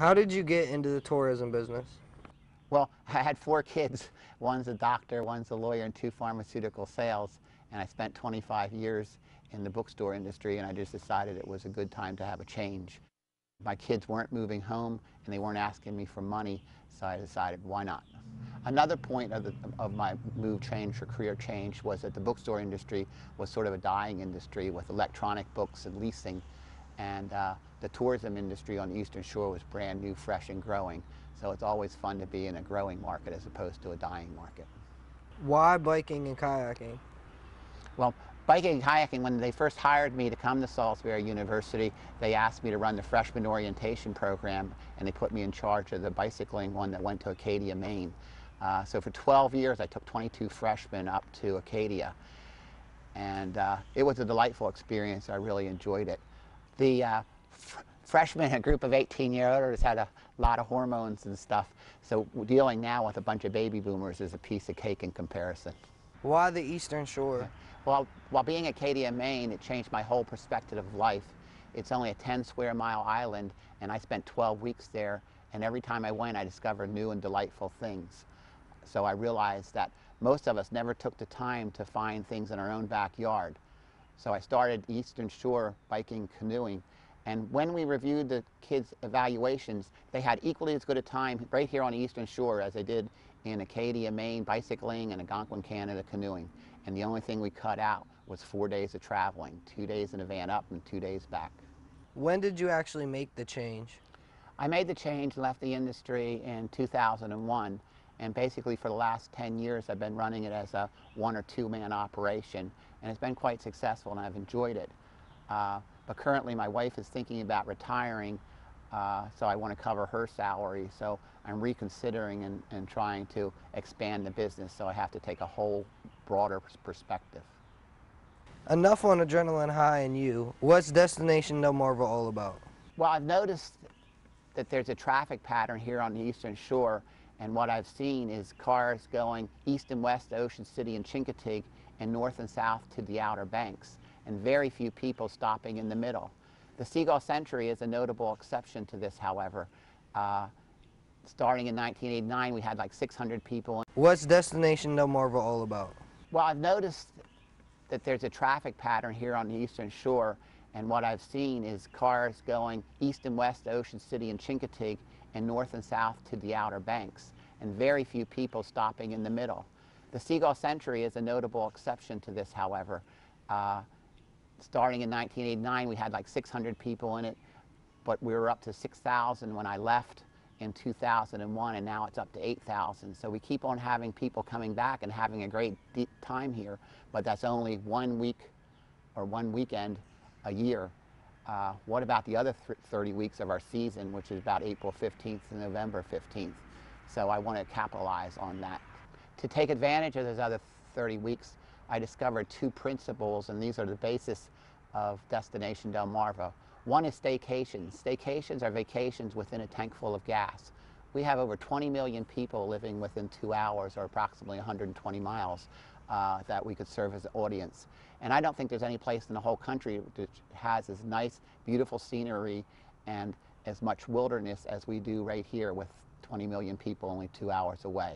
How did you get into the tourism business? Well, I had 4 kids. One's a doctor, one's a lawyer, and 2 pharmaceutical sales. And I spent 25 years in the bookstore industry, and I just decided it was a good time to have a change. My kids weren't moving home, and they weren't asking me for money, so I decided, why not? Another point of my move change or career change was that the bookstore industry was sort of a dying industry with electronic books and leasing, and the tourism industry on the Eastern Shore was brand new, fresh, and growing. So it's always fun to be in a growing market as opposed to a dying market. Why biking and kayaking? Well, biking and kayaking, when they first hired me to come to Salisbury University, they asked me to run the freshman orientation program, and they put me in charge of the bicycling one that went to Acadia, Maine. So for 12 years, I took 22 freshmen up to Acadia, and it was a delightful experience. I really enjoyed it. The freshmen, a group of 18-year-olds, had a lot of hormones and stuff, so dealing now with a bunch of baby boomers is a piece of cake in comparison. Why the Eastern Shore? Well, while being Acadia, Maine, it changed my whole perspective of life. It's only a 10-square-mile island, and I spent 12 weeks there, and every time I went, I discovered new and delightful things. So I realized that most of us never took the time to find things in our own backyard. So I started Eastern Shore biking, canoeing, and when we reviewed the kids' evaluations, they had equally as good a time right here on the Eastern Shore as they did in Acadia, Maine, bicycling, and Algonquin, Canada, canoeing. And the only thing we cut out was 4 days of traveling, 2 days in a van up and 2 days back. When did you actually make the change? I made the change and left the industry in 2001, and basically for the last 10 years I've been running it as a 1 or 2 man operation, and it's been quite successful and I've enjoyed it. But currently my wife is thinking about retiring, so I want to cover her salary, so I'm reconsidering and trying to expand the business, so I have to take a whole broader perspective. Enough on adrenaline high and you. What's Destination Delmarva all about? Well, I've noticed that there's a traffic pattern here on the Eastern Shore, and what I've seen is cars going east and west to Ocean City and Chincoteague and north and south to the Outer Banks, and very few people stopping in the middle. The Seagull Century is a notable exception to this, however. Starting in 1989, we had like 600 people. What's Destination Delmarva all about? Well, I've noticed that there's a traffic pattern here on the Eastern Shore, and what I've seen is cars going east and west to Ocean City and Chincoteague and north and south to the Outer Banks, and very few people stopping in the middle. The Seagull Century is a notable exception to this, however. Starting in 1989, we had like 600 people in it, but we were up to 6,000 when I left in 2001, and now it's up to 8,000. So we keep on having people coming back and having a great time here, but that's only 1 week or 1 weekend a year. What about the other 30 weeks of our season, which is about April 15th to November 15th? So I want to capitalize on that. To take advantage of those other 30 weeks, I discovered 2 principles, and these are the basis of Destination Delmarva. One is staycations. Staycations are vacations within a tank full of gas. We have over 20 million people living within 2 hours, or approximately 120 miles, that we could serve as an audience. And I don't think there's any place in the whole country that has as nice, beautiful scenery and as much wilderness as we do right here with 20 million people only 2 hours away.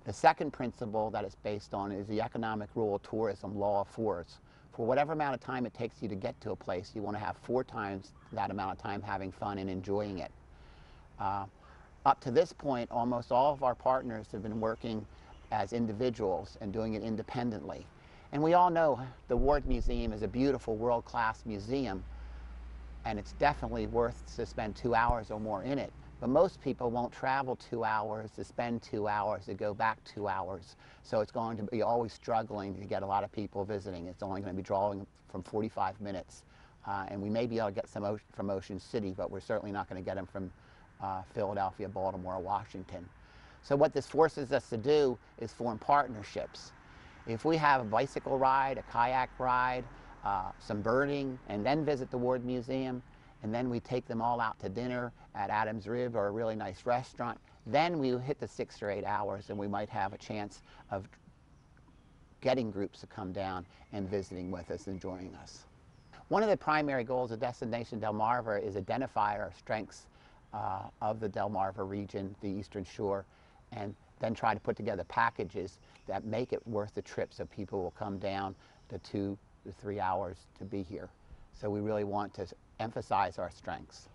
The second principle that it's based on is the economic rule of tourism, law of fours. For whatever amount of time it takes you to get to a place, you want to have 4 times that amount of time having fun and enjoying it. Up to this point, almost all of our partners have been working as individuals and doing it independently. And we all know the Ward Museum is a beautiful world-class museum, and it's definitely worth to spend 2 hours or more in it. But most people won't travel 2 hours to spend 2 hours to go back 2 hours. So it's going to be always struggling to get a lot of people visiting. It's only going to be drawing from 45 minutes. And we may be able to get some from Ocean City, but we're certainly not going to get them from Philadelphia, Baltimore, or Washington. So what this forces us to do is form partnerships. If we have a bicycle ride, a kayak ride, some birding, and then visit the Ward Museum, and then we take them all out to dinner at Adam's Rib or a really nice restaurant, then we hit the 6 or 8 hours, and we might have a chance of getting groups to come down and visiting with us and joining us. One of the primary goals of Destination Delmarva is identify our strengths of the Delmarva region, the Eastern Shore, and then try to put together packages that make it worth the trip so people will come down the 2 to 3 hours to be here. So we really want to emphasize our strengths.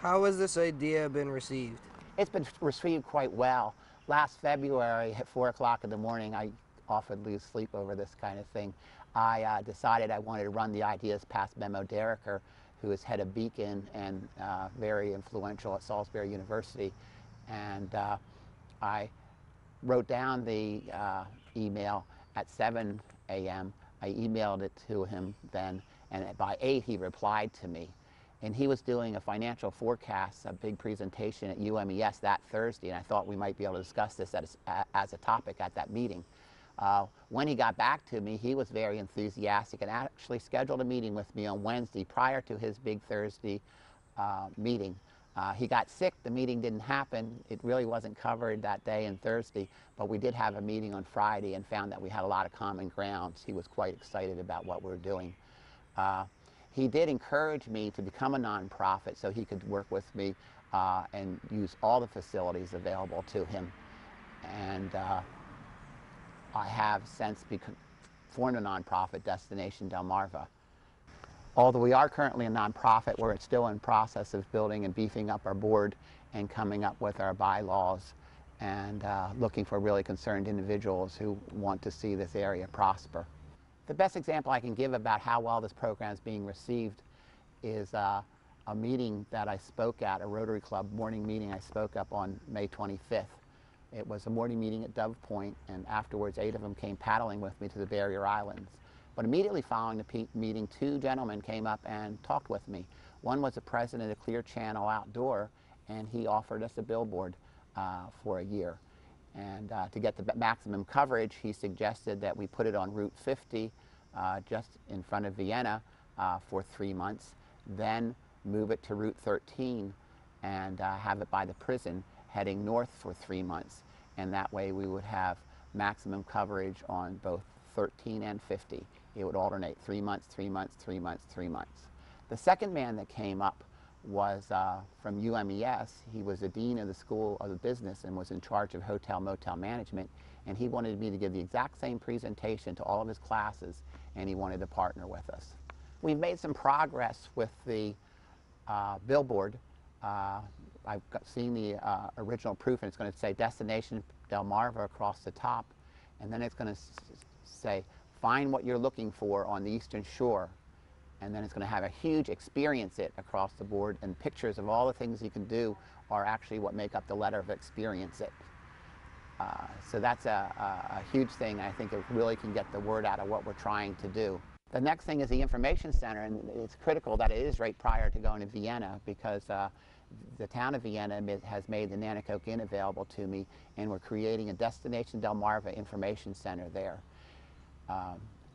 How has this idea been received? It's been received quite well. Last February at 4 o'clock in the morning, I often lose sleep over this kind of thing, I decided I wanted to run the ideas past Memo Derricker, who is head of Beacon and very influential at Salisbury University. And I wrote down the email at 7 a.m. I emailed it to him then, and by 8 he replied to me. And he was doing a financial forecast, a big presentation at UMES that Thursday, and I thought we might be able to discuss this as a topic at that meeting. When he got back to me, he was very enthusiastic and actually scheduled a meeting with me on Wednesday prior to his big Thursday meeting. He got sick, the meeting didn't happen, it really wasn't covered that day and Thursday, but we did have a meeting on Friday and found that we had a lot of common grounds. He was quite excited about what we were doing. He did encourage me to become a nonprofit so he could work with me and use all the facilities available to him. And I have since formed a nonprofit, Destination Delmarva. Although we are currently a nonprofit, we're still in process of building and beefing up our board and coming up with our bylaws and looking for really concerned individuals who want to see this area prosper. The best example I can give about how well this program is being received is a meeting that I spoke at, a Rotary Club morning meeting I spoke up on May 25th. It was a morning meeting at Dove Point, and afterwards 8 of them came paddling with me to the Barrier Islands. But immediately following the meeting, 2 gentlemen came up and talked with me. One was the president of Clear Channel Outdoor, and he offered us a billboard for a year. And to get the maximum coverage, he suggested that we put it on Route 50 just in front of Vienna for 3 months, then move it to Route 13 and have it by the prison heading north for 3 months. And that way we would have maximum coverage on both 13 and 50. It would alternate 3 months, 3 months, 3 months, 3 months. The second man that came up was from UMES. He was the dean of the School of Business and was in charge of hotel motel management, and he wanted me to give the exact same presentation to all of his classes, and he wanted to partner with us. We've made some progress with the billboard. I've seen the original proof, and it's going to say Destination Delmarva across the top, and then it's going to say find what you're looking for on the Eastern Shore. And then it's going to have a huge experience it across the board, and pictures of all the things you can do are actually what make up the letter of experience it. So that's a huge thing. I think it really can get the word out of what we're trying to do. The next thing is the information center, and it's critical that it is right prior to going to Vienna, because the town of Vienna has made the Nanticoke Inn available to me, and we're creating a Destination Delmarva information center there.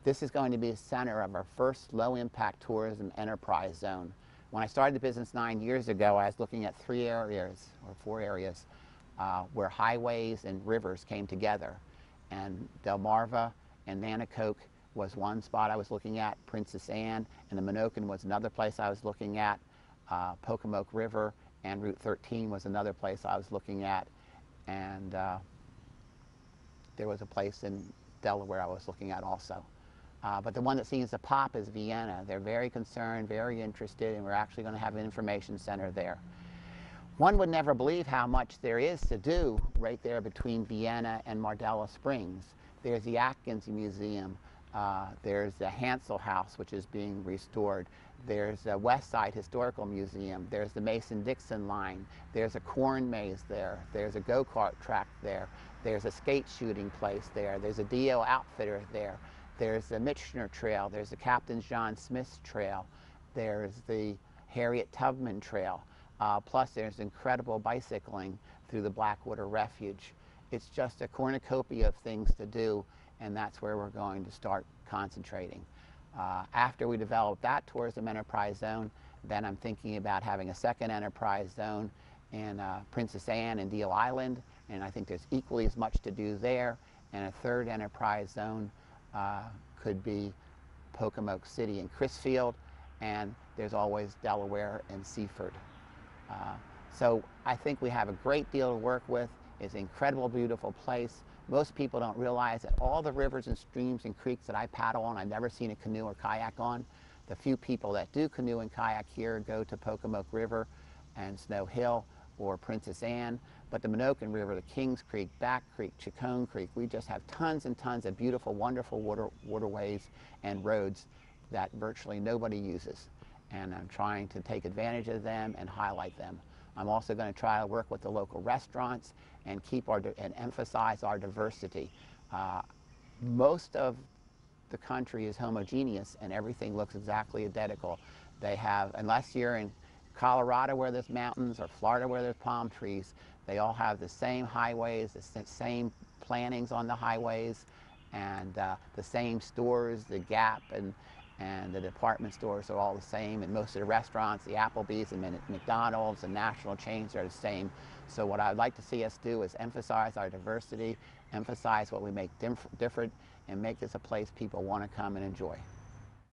This is going to be a center of our first low-impact tourism enterprise zone. When I started the business 9 years ago, I was looking at 3 areas, or 4 areas, where highways and rivers came together. And Delmarva and Nanticoke was one spot I was looking at, Princess Anne, and the Minokan was another place I was looking at, Pocomoke River and Route 13 was another place I was looking at, and there was a place in Delaware I was looking at also. But the one that seems to pop is Vienna. They're very concerned, very interested, and we're actually going to have an information center there. One would never believe how much there is to do right there between Vienna and Mardella Springs. There's the Atkins Museum. There's the Hansel House, which is being restored. There's the West Side Historical Museum. There's the Mason-Dixon line. There's a corn maze there. There's a go-kart track there. There's a skate shooting place there. There's a D.O. Outfitter there. There's the Michener Trail, there's the Captain John Smith Trail, there's the Harriet Tubman Trail, plus there's incredible bicycling through the Blackwater Refuge. It's just a cornucopia of things to do, and that's where we're going to start concentrating. After we develop that tourism enterprise zone, then I'm thinking about having a second enterprise zone in Princess Anne and Deal Island, and I think there's equally as much to do there, and a third enterprise zone could be Pocomoke City and Crisfield, and there's always Delaware and Seaford. So I think we have a great deal to work with. It's an incredible, beautiful place. Most people don't realize that all the rivers and streams and creeks that I paddle on, I've never seen a canoe or kayak on. The few people that do canoe and kayak here go to Pocomoke River and Snow Hill or Princess Anne. But the Minokan River, the Kings Creek, Back Creek, Chacon Creek, we just have tons and tons of beautiful, wonderful waterways and roads that virtually nobody uses. And I'm trying to take advantage of them and highlight them. I'm also going to try to work with the local restaurants and and emphasize our diversity. Most of the country is homogeneous and everything looks exactly identical. They have, unless you're in Colorado where there's mountains or Florida where there's palm trees, they all have the same highways, the same plantings on the highways, and the same stores, the Gap and the department stores are all the same, and most of the restaurants, the Applebee's and McDonald's and national chains are the same. So what I'd like to see us do is emphasize our diversity, emphasize what we make different, and make this a place people want to come and enjoy.